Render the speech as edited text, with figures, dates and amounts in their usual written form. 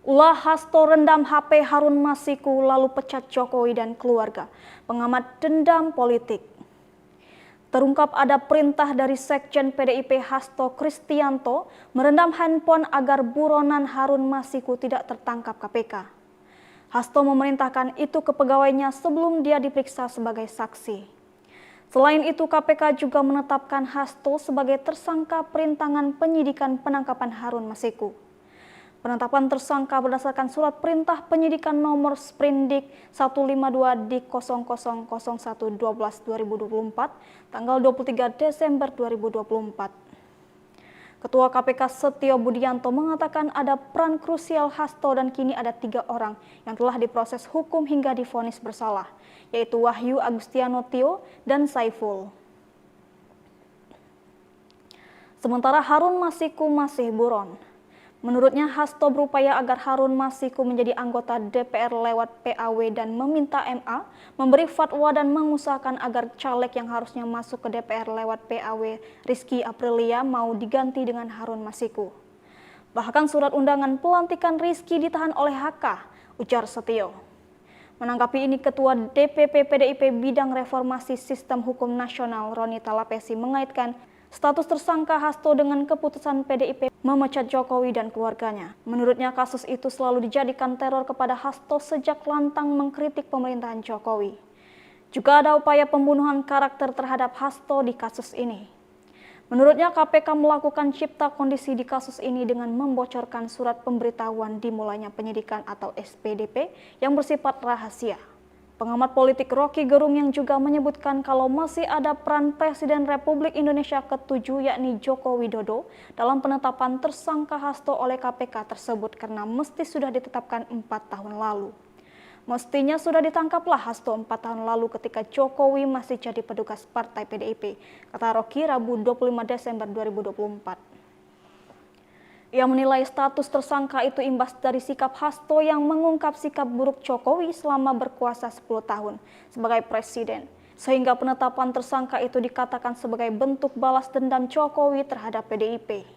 Ulah Hasto rendam HP Harun Masiku lalu pecat Jokowi dan keluarga. Pengamat dendam politik. Terungkap ada perintah dari Sekjen PDIP Hasto Kristianto merendam handphone agar buronan Harun Masiku tidak tertangkap KPK. Hasto memerintahkan itu ke pegawainya sebelum dia diperiksa sebagai saksi. Selain itu, KPK juga menetapkan Hasto sebagai tersangka perintangan penyidikan penangkapan Harun Masiku. Penetapan tersangka berdasarkan surat perintah penyidikan nomor Sprindik 152-0001-12/2024 tanggal 23 Desember 2024. Ketua KPK Setio Budianto mengatakan ada peran krusial Hasto dan kini ada 3 orang yang telah diproses hukum hingga divonis bersalah, yaitu Wahyu Agustiano Tio dan Saiful. Sementara Harun Masiku masih buron. Menurutnya, Hasto berupaya agar Harun Masiku menjadi anggota DPR lewat PAW dan meminta MA memberi fatwa dan mengusahakan agar caleg yang harusnya masuk ke DPR lewat PAW Rizky Aprilia mau diganti dengan Harun Masiku. Bahkan surat undangan pelantikan Rizky ditahan oleh HK, ujar Setio. Menanggapi ini, Ketua DPP PDIP Bidang Reformasi Sistem Hukum Nasional Roni Talapesi mengaitkan status tersangka Hasto dengan keputusan PDIP memecat Jokowi dan keluarganya. Menurutnya, kasus itu selalu dijadikan teror kepada Hasto sejak lantang mengkritik pemerintahan Jokowi. Juga ada upaya pembunuhan karakter terhadap Hasto di kasus ini. Menurutnya, KPK melakukan cipta kondisi di kasus ini dengan membocorkan surat pemberitahuan dimulainya penyidikan atau SPDP yang bersifat rahasia. Pengamat politik Rocky Gerung yang juga menyebutkan kalau masih ada peran Presiden Republik Indonesia ke-7 yakni Joko Widodo dalam penetapan tersangka Hasto oleh KPK tersebut karena mesti sudah ditetapkan 4 tahun lalu. Mestinya sudah ditangkaplah Hasto 4 tahun lalu ketika Jokowi masih jadi petugas partai PDIP, kata Rocky Rabu 25 Desember 2024. Ia menilai status tersangka itu imbas dari sikap Hasto yang mengungkap sikap buruk Jokowi selama berkuasa 10 tahun sebagai presiden, sehingga penetapan tersangka itu dikatakan sebagai bentuk balas dendam Jokowi terhadap PDIP.